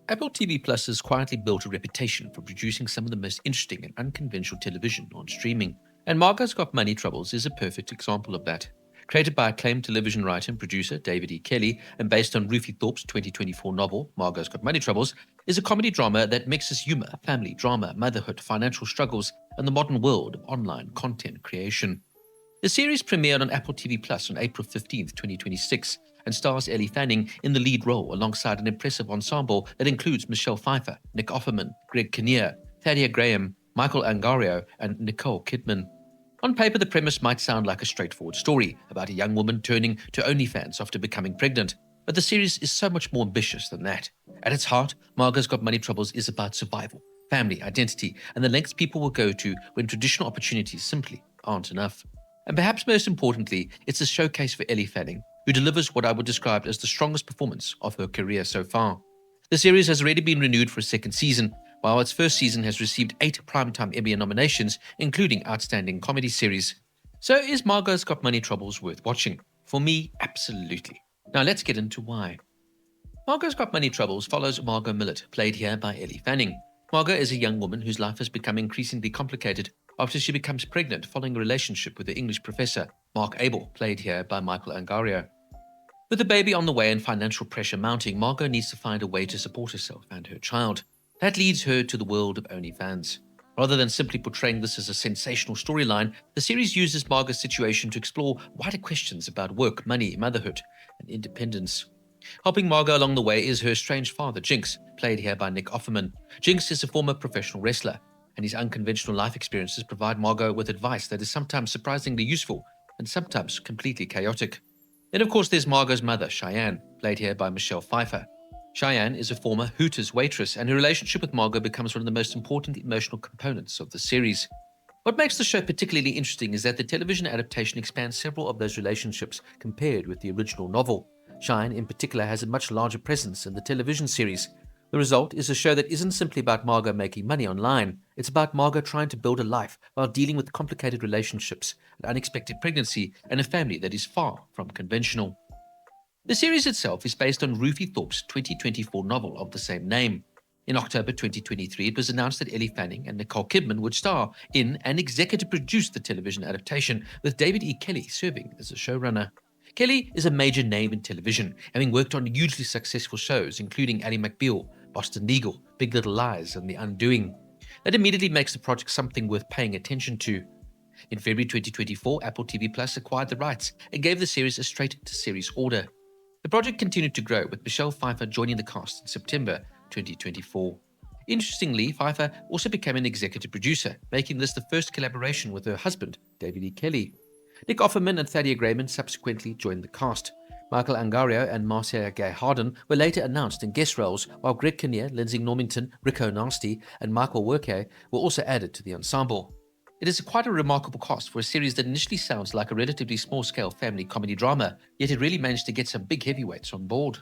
Apple TV Plus has quietly built a reputation for producing some of the most interesting and unconventional television on streaming, and Margo's Got Money Troubles is a perfect example of that. Created by acclaimed television writer and producer David E. Kelley and based on Rufi Thorpe's 2024 novel, Margo's Got Money Troubles, is a comedy drama that mixes humor, family, drama, motherhood, financial struggles, and the modern world of online content creation. The series premiered on Apple TV Plus on April 15th, 2026, and stars Elle Fanning in the lead role alongside an impressive ensemble that includes Michelle Pfeiffer, Nick Offerman, Greg Kinnear, Thaddea Graham, Michael Angarano, and Nicole Kidman. On paper, the premise might sound like a straightforward story about a young woman turning to OnlyFans after becoming pregnant, but the series is so much more ambitious than that. At its heart, Margo's Got Money Troubles is about survival, family, identity, and the lengths people will go to when traditional opportunities simply aren't enough. And perhaps most importantly, it's a showcase for Elle Fanning, who delivers what I would describe as the strongest performance of her career so far. The series has already been renewed for a second season, while its first season has received 8 Primetime Emmy nominations, including Outstanding Comedy Series. So is Margo's Got Money Troubles worth watching? For me, absolutely. Now let's get into why. Margo's Got Money Troubles follows Margo Millet, played here by Elle Fanning. Margo is a young woman whose life has become increasingly complicated after she becomes pregnant following a relationship with her English professor, Mark Abel, played here by Michael Angarano. With the baby on the way and financial pressure mounting, Margo needs to find a way to support herself and her child. That leads her to the world of OnlyFans. Rather than simply portraying this as a sensational storyline, the series uses Margo's situation to explore wider questions about work, money, motherhood, and independence. Helping Margo along the way is her estranged father, Jinx, played here by Nick Offerman. Jinx is a former professional wrestler, and his unconventional life experiences provide Margo with advice that is sometimes surprisingly useful and sometimes completely chaotic. Then, of course, there's Margo's mother, Cheyenne, played here by Michelle Pfeiffer. Cheyenne is a former Hooters waitress, and her relationship with Margo becomes one of the most important emotional components of the series. What makes the show particularly interesting is that the television adaptation expands several of those relationships compared with the original novel. Cheyenne, in particular, has a much larger presence in the television series. The result is a show that isn't simply about Margo making money online. It's about Margo trying to build a life while dealing with complicated relationships, an unexpected pregnancy, and a family that is far from conventional. The series itself is based on Rufi Thorpe's 2024 novel of the same name. In October 2023, it was announced that Elle Fanning and Nicole Kidman would star in and executive produce the television adaptation, with David E. Kelley serving as a showrunner. Kelley is a major name in television, having worked on hugely successful shows including Ally McBeal, Boston Legal, Big Little Lies, and The Undoing. That immediately makes the project something worth paying attention to. In February 2024, Apple TV Plus acquired the rights and gave the series a straight-to-series order. The project continued to grow, with Michelle Pfeiffer joining the cast in September 2024. Interestingly, Pfeiffer also became an executive producer, making this the first collaboration with her husband, David E. Kelley. Nick Offerman and Thaddea Graham subsequently joined the cast. Michael Angarano and Marcia Gay Harden were later announced in guest roles, while Greg Kinnear, Lindsay Normington, Rico Nasty, and Michael Workay were also added to the ensemble. It is quite a remarkable cast for a series that initially sounds like a relatively small-scale family comedy drama, yet it really managed to get some big heavyweights on board.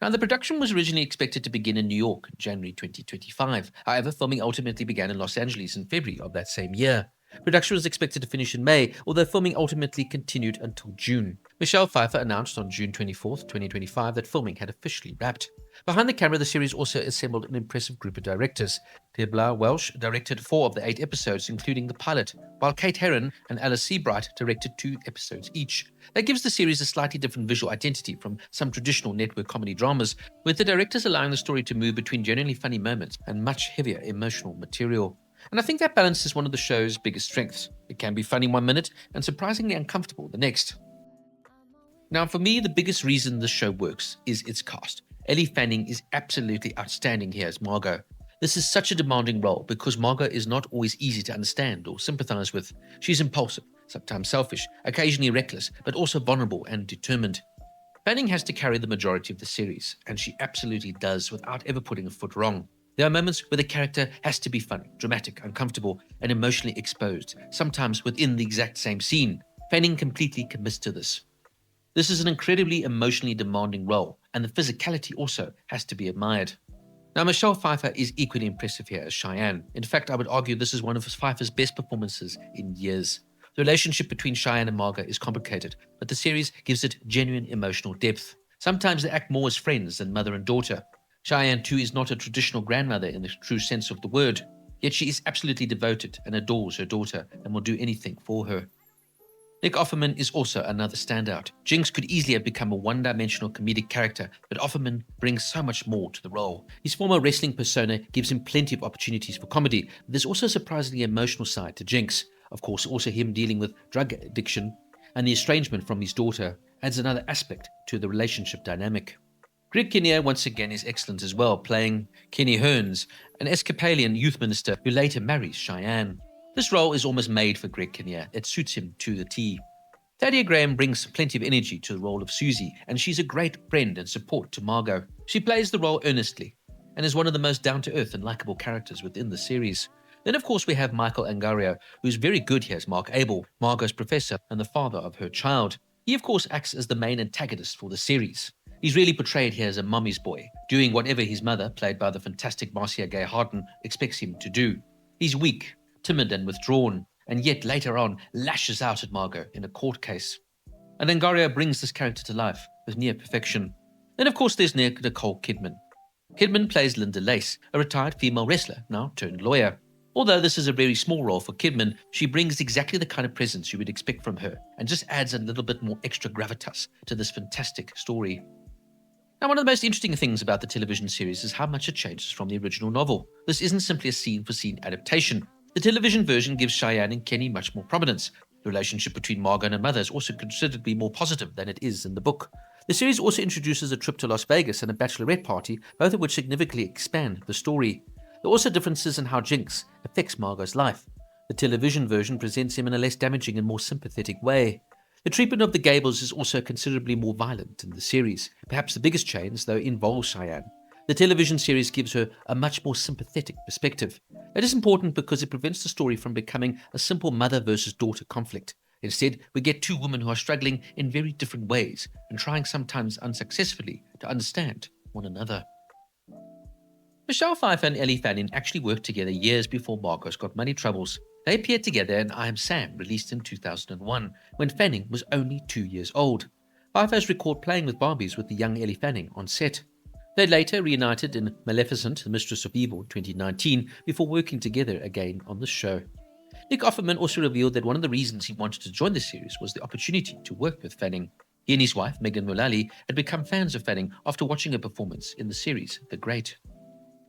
Now, the production was originally expected to begin in New York in January 2025. However, filming ultimately began in Los Angeles in February of that same year. Production was expected to finish in May, although filming ultimately continued until June. Michelle Pfeiffer announced on June 24, 2025 that filming had officially wrapped. Behind the camera, the series also assembled an impressive group of directors. Deborah Welsh directed 4 of the 8 episodes, including the pilot, while Kate Herron and Alice Seabright directed 2 episodes each. That gives the series a slightly different visual identity from some traditional network comedy dramas, with the directors allowing the story to move between genuinely funny moments and much heavier emotional material. And I think that balance is one of the show's biggest strengths. It can be funny one minute and surprisingly uncomfortable the next. Now, for me, the biggest reason the show works is its cast. Elle Fanning is absolutely outstanding here as Margo. This is such a demanding role because Margo is not always easy to understand or sympathize with. She's impulsive, sometimes selfish, occasionally reckless, but also vulnerable and determined. Fanning has to carry the majority of the series, and she absolutely does without ever putting a foot wrong. There are moments where the character has to be funny, dramatic, uncomfortable, and emotionally exposed, sometimes within the exact same scene. Fanning completely commits to this. This is an incredibly emotionally demanding role, and the physicality also has to be admired. Now, Michelle Pfeiffer is equally impressive here as Cheyenne. In fact, I would argue this is one of Pfeiffer's best performances in years. The relationship between Cheyenne and Margo is complicated, but the series gives it genuine emotional depth. Sometimes they act more as friends than mother and daughter. Cheyenne, too, is not a traditional grandmother in the true sense of the word, yet she is absolutely devoted and adores her daughter and will do anything for her. Nick Offerman is also another standout. Jinx could easily have become a one-dimensional comedic character, but Offerman brings so much more to the role. His former wrestling persona gives him plenty of opportunities for comedy, but there's also a surprisingly emotional side to Jinx. Of course, also him dealing with drug addiction and the estrangement from his daughter adds another aspect to the relationship dynamic. Greg Kinnear once again is excellent as well, playing Kenny Hearns, an Episcopalian youth minister who later marries Cheyenne. This role is almost made for Greg Kinnear. It suits him to the T. Thaddea Graham brings plenty of energy to the role of Susie, and she's a great friend and support to Margo. She plays the role earnestly, and is one of the most down-to-earth and likable characters within the series. Then, of course, we have Michael Angarano, who's very good here as Mark Abel, Margo's professor and the father of her child. He, of course, acts as the main antagonist for the series. He's really portrayed here as a mommy's boy, doing whatever his mother, played by the fantastic Marcia Gay Harden, expects him to do. He's weak, timid and withdrawn, and yet later on lashes out at Margo in a court case. And Angarano brings this character to life with near perfection. Then, of course, there's Nicole Kidman. Kidman plays Linda Lace, a retired female wrestler, now turned lawyer. Although this is a very small role for Kidman, she brings exactly the kind of presence you would expect from her, and just adds a little bit more extra gravitas to this fantastic story. Now, one of the most interesting things about the television series is how much it changes from the original novel. This isn't simply a scene-for-scene adaptation. The television version gives Cheyenne and Kenny much more prominence. The relationship between Margo and her mother is also considered to be more positive than it is in the book. The series also introduces a trip to Las Vegas and a bachelorette party, both of which significantly expand the story. There are also differences in how Jinx affects Margo's life. The television version presents him in a less damaging and more sympathetic way. The treatment of the Gables is also considerably more violent in the series. Perhaps the biggest change, though, involves Cheyenne. The television series gives her a much more sympathetic perspective. That is important because it prevents the story from becoming a simple mother versus daughter conflict. Instead, we get two women who are struggling in very different ways and trying sometimes unsuccessfully to understand one another. Michelle Pfeiffer and Elle Fanning actually worked together years before Margo's Got Money Troubles. They appeared together in I Am Sam, released in 2001, when Fanning was only 2 years old. Pfeiffer is recalled playing with Barbies with the young Elle Fanning on set. They later reunited in Maleficent, The Mistress of Evil, 2019, before working together again on the show. Nick Offerman also revealed that one of the reasons he wanted to join the series was the opportunity to work with Fanning. He and his wife, Megan Mullally, had become fans of Fanning after watching her performance in the series The Great.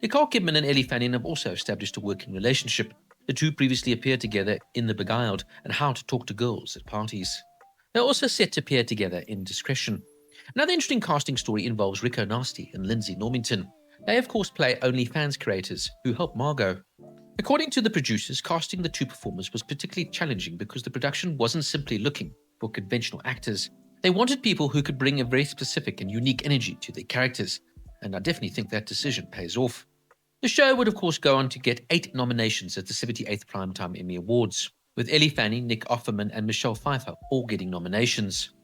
Nicole Kidman and Elle Fanning have also established a working relationship. The two previously appeared together in The Beguiled and How to Talk to Girls at Parties. They're also set to appear together in Discretion. Another interesting casting story involves Rico Nasty and Lindsay Normington. They, of course, play OnlyFans creators who help Margo. According to the producers, casting the two performers was particularly challenging because the production wasn't simply looking for conventional actors. They wanted people who could bring a very specific and unique energy to their characters, and I definitely think that decision pays off. The show would, of course, go on to get 8 nominations at the 78th Primetime Emmy Awards, with Elle Fanning, Nick Offerman, and Michelle Pfeiffer all getting nominations.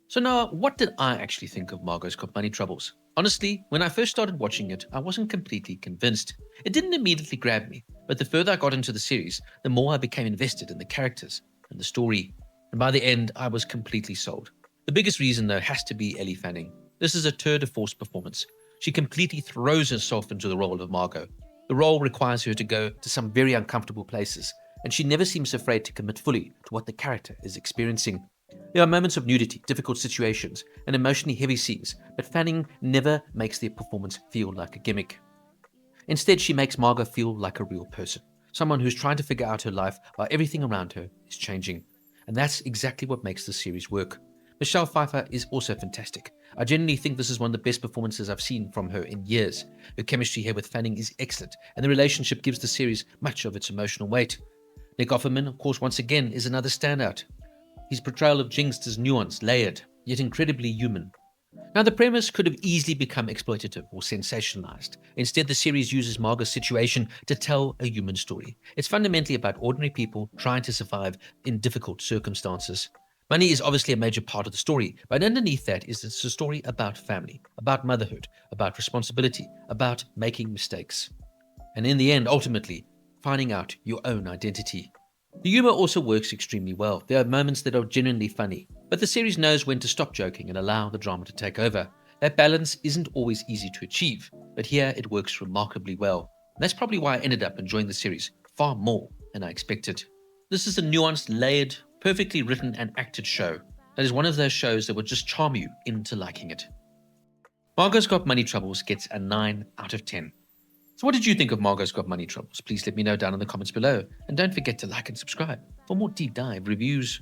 So now, what did I actually think of Margo's Got Money Troubles? Honestly, when I first started watching it, I wasn't completely convinced. It didn't immediately grab me, but the further I got into the series, the more I became invested in the characters and the story. And by the end, I was completely sold. The biggest reason, though, has to be Elle Fanning. This is a tour de force performance. She completely throws herself into the role of Margo. The role requires her to go to some very uncomfortable places, and she never seems afraid to commit fully to what the character is experiencing. There are moments of nudity, difficult situations, and emotionally heavy scenes, but Fanning never makes the performance feel like a gimmick. Instead, she makes Margo feel like a real person, someone who's trying to figure out her life while everything around her is changing. And that's exactly what makes the series work. Michelle Pfeiffer is also fantastic. I genuinely think this is one of the best performances I've seen from her in years. Her chemistry here with Fanning is excellent, and the relationship gives the series much of its emotional weight. Nick Offerman, of course, once again, is another standout. His portrayal of Jinx is nuanced, layered, yet incredibly human. Now, the premise could have easily become exploitative or sensationalized. Instead, the series uses Margo's situation to tell a human story. It's fundamentally about ordinary people trying to survive in difficult circumstances. Money is obviously a major part of the story, but underneath that is it's a story about family, about motherhood, about responsibility, about making mistakes. And in the end, ultimately, finding out your own identity. The humor also works extremely well. There are moments that are genuinely funny, but the series knows when to stop joking and allow the drama to take over. That balance isn't always easy to achieve, but here it works remarkably well. And that's probably why I ended up enjoying the series far more than I expected. This is a nuanced, layered, perfectly written and acted show that is one of those shows that would just charm you into liking it. Margo's Got Money Troubles gets a 9 out of 10. So what did you think of Margo's Got Money Troubles? Please let me know down in the comments below. And don't forget to like and subscribe for more deep dive reviews.